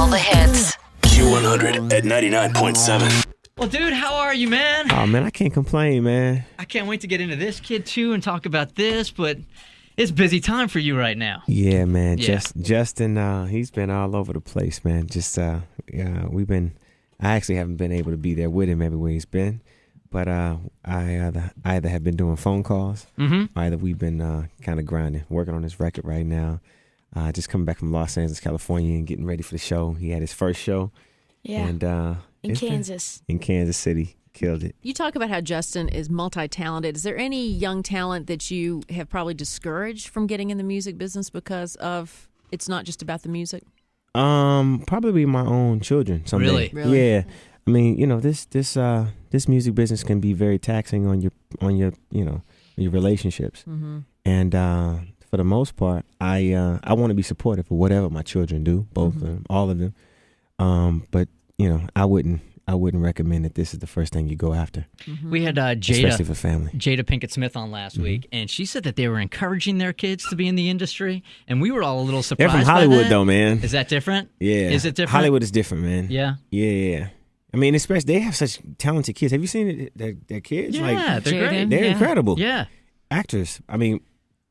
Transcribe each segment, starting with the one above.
all the hits. Q100 at 99.7. Well, dude, how are you, man? Oh, man, I can't complain, man. I can't wait to get into this kid, too, and talk about this, but it's busy time for you right now. Yeah, man. Yeah. Justin, he's been all over the place, man. I actually haven't been able to be there with him everywhere he's been, but I either have been doing phone calls, or either we've been kind of grinding, working on this record right now. Just coming back from Los Angeles, California, and getting ready for the show. He had his first show. Yeah. And in Kansas. In Kansas City. Killed it. You talk about how Justin is multi-talented. Is there any young talent that you have probably discouraged from getting in the music business because of it's not just about the music? Probably my own children someday. Really? Yeah. I mean, this music business can be very taxing on your relationships. Mm-hmm. And for the most part, I want to be supportive of whatever my children do, both of them, all of them. But I wouldn't recommend that this is the first thing you go after. Mm-hmm. We had especially for family. Jada Pinkett Smith on last week, and she said that they were encouraging their kids to be in the industry, and we were all a little surprised. They're from Hollywood, though, man. Is that different? Yeah. Is it different? Hollywood is different, man. Yeah. Yeah. I mean, especially they have such talented kids. Have you seen their kids? Yeah, they're great. They're incredible. Yeah. Actors. I mean,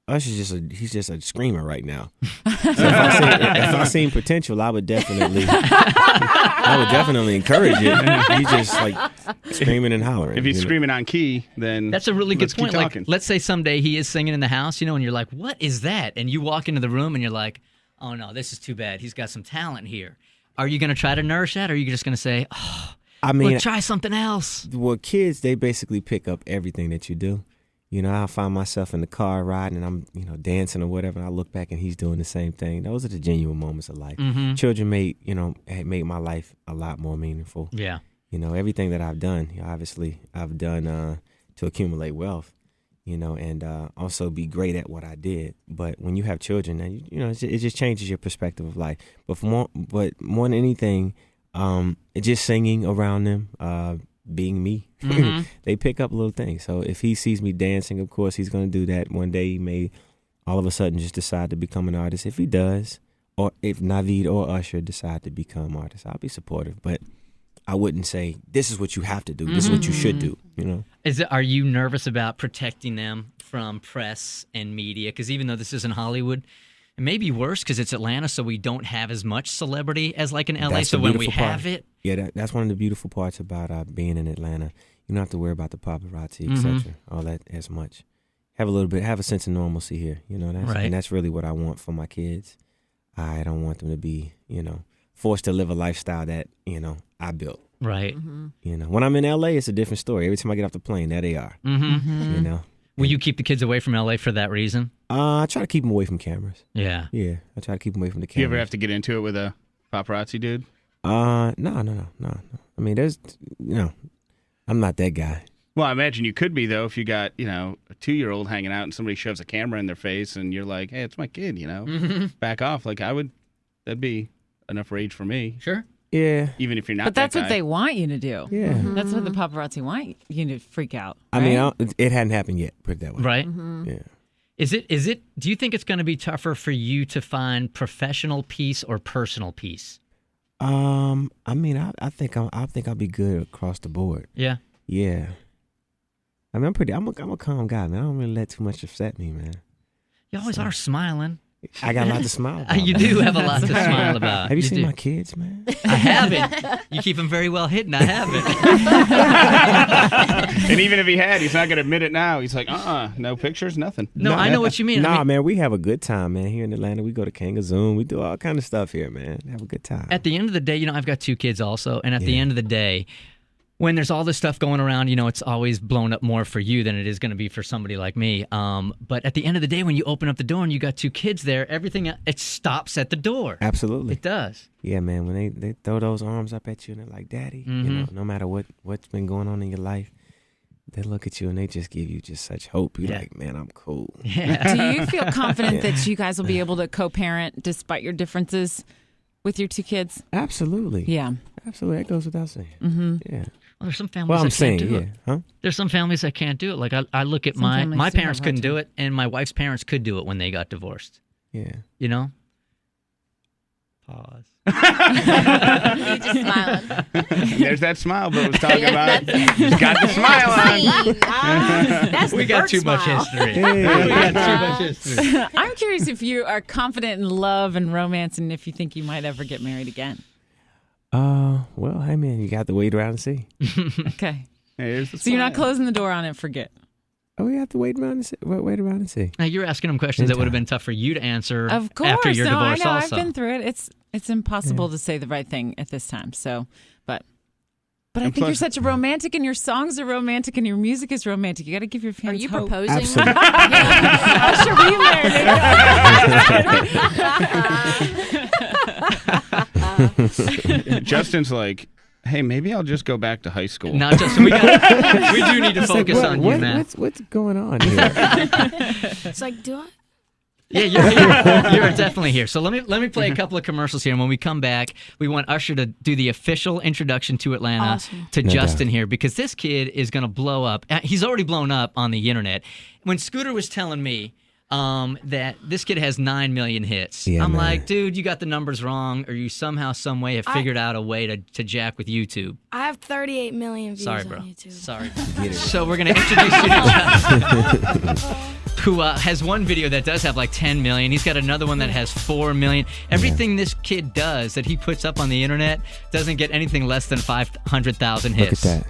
Usher's he's just a screamer right now. So if I seen potential, I would definitely encourage it. He's just like screaming and hollering. If he's screaming on key, then that's a really good point. Like, let's say someday he is singing in the house, and you're like, "What is that?" And you walk into the room, and you're like, "Oh no, this is too bad. He's got some talent here." Are you going to try to nourish that, or are you just going to say, "Oh, try something else"? Well, kids, they basically pick up everything that you do. I find myself in the car riding and I'm, dancing or whatever, and I look back and he's doing the same thing. Those are the genuine moments of life. Mm-hmm. Children made my life a lot more meaningful. Yeah. Everything that I've done, obviously I've done to accumulate wealth, and also be great at what I did. But when you have children, it just changes your perspective of life. But more than anything, it's just singing around them, being me. Mm-hmm. They pick up little things. So if he sees me dancing, of course he's going to do that. One day he may all of a sudden just decide to become an artist. If he does, or if Naveed or Usher decide to become artists, I'll be supportive. But I wouldn't say, this is what you have to do. This is what you should do. Are you nervous about protecting them from press and media? Because even though this isn't Hollywood, it may be worse because it's Atlanta, so we don't have as much celebrity as like in LA. So when we have it... Yeah, that's one of the beautiful parts about being in Atlanta. You don't have to worry about the paparazzi, etc. All that as much. Have a sense of normalcy here. Right. And that's really what I want for my kids. I don't want them to be, forced to live a lifestyle that, I built. Right. Mm-hmm. When I'm in LA, it's a different story. Every time I get off the plane, there they are. Mm-hmm. Will you keep the kids away from LA for that reason? I try to keep them away from cameras. Yeah. Yeah, I try to keep them away from the cameras. Do you ever have to get into it with a paparazzi dude? No. I mean, I'm not that guy. Well, I imagine you could be, though, if you got, a 2-year-old hanging out and somebody shoves a camera in their face and you're like, hey, it's my kid, back off. Like, that'd be enough rage for me. Sure. Yeah. Even if you're not But that's that what they want you to do. Yeah. That's what the paparazzi want you to freak out. I right? mean, it hadn't happened yet, put it that way. Right. Yeah. Is it, do you think it's going to be tougher for you to find professional peace or personal peace? I mean, I think I'll be good across the board. Yeah. Yeah. I mean, I'm a calm guy, man. I don't really let too much upset me, man. You always are smiling. I got a lot to smile about. You do have a lot to smile about. Have you seen my kids, man? I haven't. You keep them very well hidden. I haven't. And even if he had, he's not going to admit it now. He's like, no pictures, nothing. No, I know what you mean. Man, we have a good time, man. Here in Atlanta, we go to Kangazoon. We do all kind of stuff here, man. Have a good time. At the end of the day, I've got 2 kids also, and at the end of the day, when there's all this stuff going around, it's always blown up more for you than it is going to be for somebody like me. But at the end of the day, when you open up the door and you got 2 kids there, everything, it stops at the door. Absolutely. It does. Yeah, man. When they throw those arms up at you and they're like, Daddy, no matter what's been going on in your life, they look at you and they just give you just such hope. You're like, man, I'm cool. Yeah. Do you feel confident that you guys will be able to co-parent despite your differences with your 2 kids? Absolutely. Yeah. Absolutely. That goes without saying. Mm-hmm. Yeah. Well, there's some families that can't do it. Huh? There's some families that can't do it. Like I look at my parents couldn't do it, and my wife's parents could do it when they got divorced. Yeah. Pause. You just smiling. There's that smile Bert was talking about. He's got the smile on. That's We the got Bert too much smile. history. We got too much history. I'm curious if you are confident in love and romance, and if you think you might ever get married again. Well, hey man, you got to wait around and see. Okay. Here's the So you're not smile. closing the door on it. Forget. Oh, we have to wait around and see. Wait around and see. Now, you're asking him questions that would have been tough for you to answer Of course. after your no, divorce I know. also. I've been through it. It's impossible to say the right thing at this time. So, but I And think you're plus- such a romantic, and your songs are romantic, and your music is romantic. You got to give your Are fans you hope. proposing? Absolutely. Usher, will you marry me? Justin's like, hey, maybe I'll just go back to high school. Not just we do need to focus on you, man. What's going on here? It's like, do I? Yeah, you're here. You're definitely here. So let me play a couple of commercials here, and when we come back, we want Usher to do the official introduction to Atlanta Awesome. to No Justin doubt. here, because this kid is going to blow up. He's already blown up on the internet. When Scooter was telling me that this kid has 9 million hits, Yeah, I'm man. like, dude, you got the numbers wrong, or you somehow, some way have figured out a way to jack with YouTube. I have 38 million views Sorry, on bro. YouTube. Sorry. Get it. So we're going to introduce you to Justin, who has one video that does have like 10 million. He's got another one that has 4 million. Everything this kid does that he puts up on the internet doesn't get anything less than 500,000 Look at hits. that.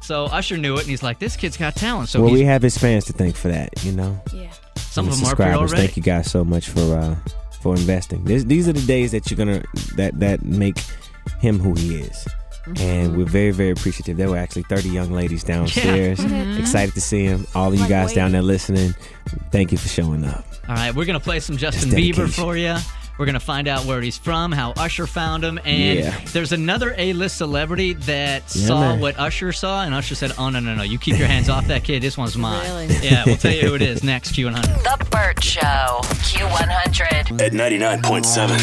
So Usher knew it, and he's like, this kid's got talent. So Well, we he's, have his fans to thank for that, you know. Yeah. some And of the them are pretty subscribers. already. Thank you guys so much for investing. These are the days that you're gonna that make him who he is. And we're very, very appreciative. There were actually 30 young ladies downstairs. Excited to see him. All of you Like guys down there waiting. listening, thank you for showing up. All right, we're going to play some Justin That's Bieber dedication. for you. We're going to find out where he's from, how Usher found him, and Yeah. there's another A-list celebrity that Yeah, saw man. what Usher saw, and Usher said, oh, no, you keep your hands off that kid. This one's mine. Really? Yeah, we'll tell you who it is next, Q100. The Bert Show, Q100. At 99.7.